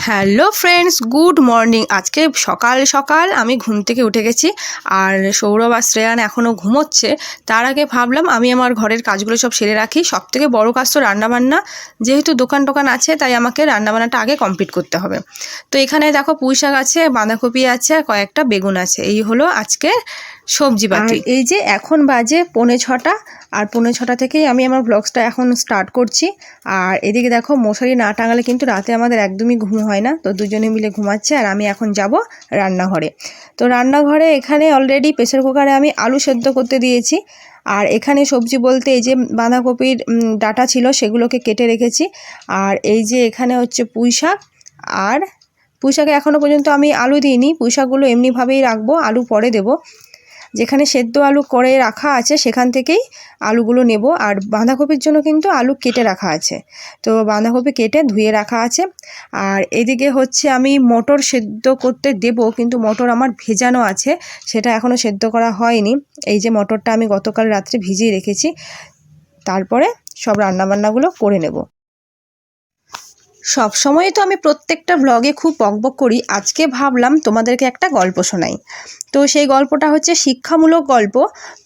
Hello friends, good morning. আজকে সকাল সকাল আমি ঘুম থেকে উঠে গেছি, আর সৌরভ আর শ্রেয়ান এখনও ঘুমোচ্ছে। তার আগে ভাবলাম আমি আমার ঘরের কাজগুলো সব সেরে রাখি। সবথেকে বড় কাজ তো রান্নাবান্না, যেহেতু দোকান টোকান আছে তাই আমাকে রান্নাবান্নাটা আগে কমপ্লিট করতে হবে। তো এখানে দেখো পুঁই শাক আছে, বাঁধাকপি আছে, আর কয়েকটা বেগুন আছে। এই হলো আজকে সবজিপাতি। এই যে এখন বাজে 6:45, আর 6:45 থেকেই আমি আমার ব্লগসটা এখন স্টার্ট করছি। আর এদিকে দেখো মশারি না টাঙালে কিন্তু রাতে আমাদের একদমই ঘুম হয় না, তো দুজনে মিলে ঘুমাচ্ছে। আর আমি এখন যাব রান্নাঘরে। তো রান্নাঘরে এখানে অলরেডি প্রেসার কুকারে আমি আলু সেদ্ধ করতে দিয়েছি। আর এখানে সবজি বলতে এই যে বাঁধাকপির ডাঁটা ছিল সেগুলোকে কেটে রেখেছি। আর এই যে এখানে হচ্ছে পুঁই শাক, আর পুঁই শাকে এখনও পর্যন্ত আমি আলু দিইনি। পুঁই শাকগুলো এমনিভাবেই রাখবো, আলু পরে দেবো। যেখানে সেদ্ধ আলু করে রাখা আছে সেখান থেকেই আলুগুলো নেব। আর বাঁধাকপির জন্য কিন্তু আলু কেটে রাখা আছে, তো বাঁধাকপি কেটে ধুয়ে রাখা আছে। আর এদিকে হচ্ছে আমি মটর সেদ্ধ করতে দেব, কিন্তু মটর আমার ভেজানো আছে, সেটা এখনও সেদ্ধ করা হয়নি। এই যে মটরটা আমি গতকাল রাত্রে ভিজিয়ে রেখেছি, তারপরে সব রান্নাবান্নাগুলো করে নেব। সব সময় তো আমি প্রত্যেকটা ব্লগে খুব বকবক করি, আজকে ভাবলাম তোমাদেরকে একটা গল্প শোনাই। তো সেই গল্পটা হচ্ছে শিক্ষামূলক গল্প।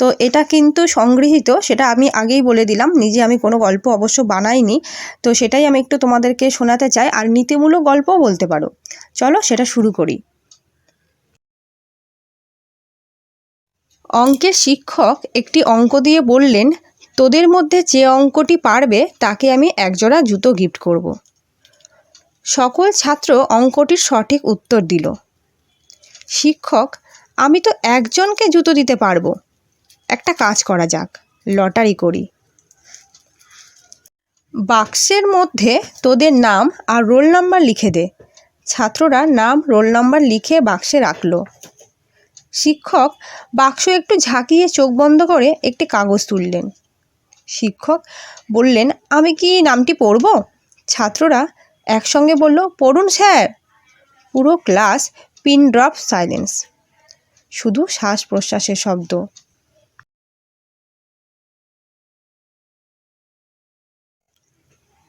তো এটা কিন্তু সংগৃহীত, সেটা আমি আগেই বলে দিলাম, নিজে আমি কোনো গল্প অবশ্য বানাইনি। তো সেটাই আমি একটু তোমাদেরকে শোনাতে চাই, আর নীতিমূলক গল্পও বলতে পারো। চলো সেটা শুরু করি। অঙ্কের শিক্ষক একটি অঙ্ক দিয়ে বললেন, তোদের মধ্যে যে অঙ্কটি পারবে তাকে আমি একজোড়া জুতো গিফট করব। সকল ছাত্র অঙ্কটির সঠিক উত্তর দিল। শিক্ষক, আমি তো একজনকে জুতো দিতে পারবো। একটা কাজ করা যাক, লটারি করি। বাক্সের মধ্যে তোদের নাম আর রোল নাম্বার লিখে দে। ছাত্ররা নাম রোল নাম্বার লিখে বাক্সে রাখলো। শিক্ষক বাক্স একটু ঝাঁকিয়ে চোখ বন্ধ করে একটি কাগজ তুললেন। শিক্ষক বললেন, আমি কি নামটি পড়ব? ছাত্ররা একসঙ্গে বলল, পড়ুন স্যার। পুরো ক্লাস পিন ড্রপ সাইলেন্স, শুধু শ্বাস প্রশ্বাসের শব্দ।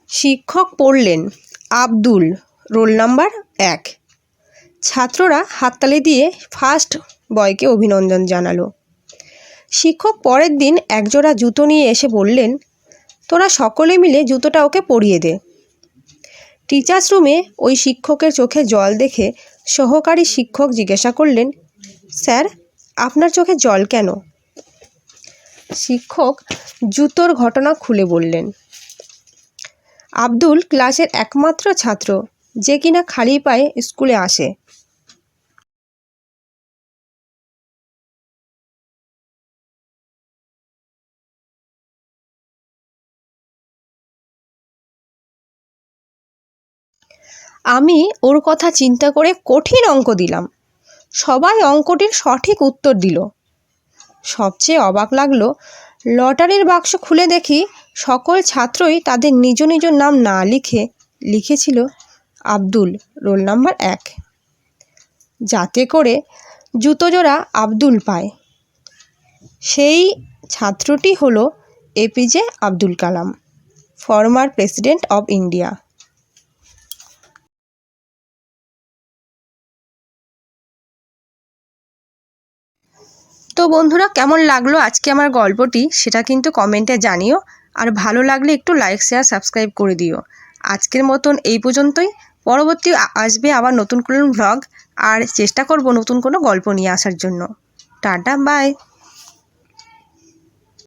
শিক্ষক পড়লেন, আব্দুল, রোল নাম্বার 1। ছাত্ররা হাততালি দিয়ে ফার্স্ট বয়কে অভিনন্দন জানালো। শিক্ষক পরের দিন একজোড়া জুতো নিয়ে এসে বললেন, তোরা সকলে মিলে জুতোটা ওকে পরিয়ে দে। টিচার্স রুমে ওই শিক্ষকের চোখে জল দেখে সহকারী শিক্ষক জিজ্ঞাসা করলেন, স্যার আপনার চোখে জল কেন? শিক্ষক জুতোর ঘটনা খুলে বললেন। আব্দুল ক্লাসের একমাত্র ছাত্র যে কিনা খালি পায়ে স্কুলে আসে। আমি ওর কথা চিন্তা করে কঠিন অঙ্ক দিলাম, সবাই অঙ্কটির সঠিক উত্তর দিল। সবচেয়ে অবাক লাগলো, লটারির বাক্স খুলে দেখি সকল ছাত্রই তাদের নিজ নিজ নাম না লিখে লিখেছিল আব্দুল, রোল নাম্বার 1, যাতে করে জুতো জোড়া আব্দুল পায়। সেই ছাত্রটি হলো APJ Abdul Kalam, former president of India. তো বন্ধুরা, কেমন লাগলো আজকে আমার গল্পটি সেটা কিন্তু কমেন্টে জানিও। আর ভালো লাগলে একটু লাইক শেয়ার সাবস্ক্রাইব করে দিও। আজকের মতন এই পর্যন্তই। পরবর্তী আসবে আবার নতুন কোনো ভ্লগ, আর চেষ্টা করব নতুন কোনো গল্প নিয়ে আসার জন্য। Tata, by.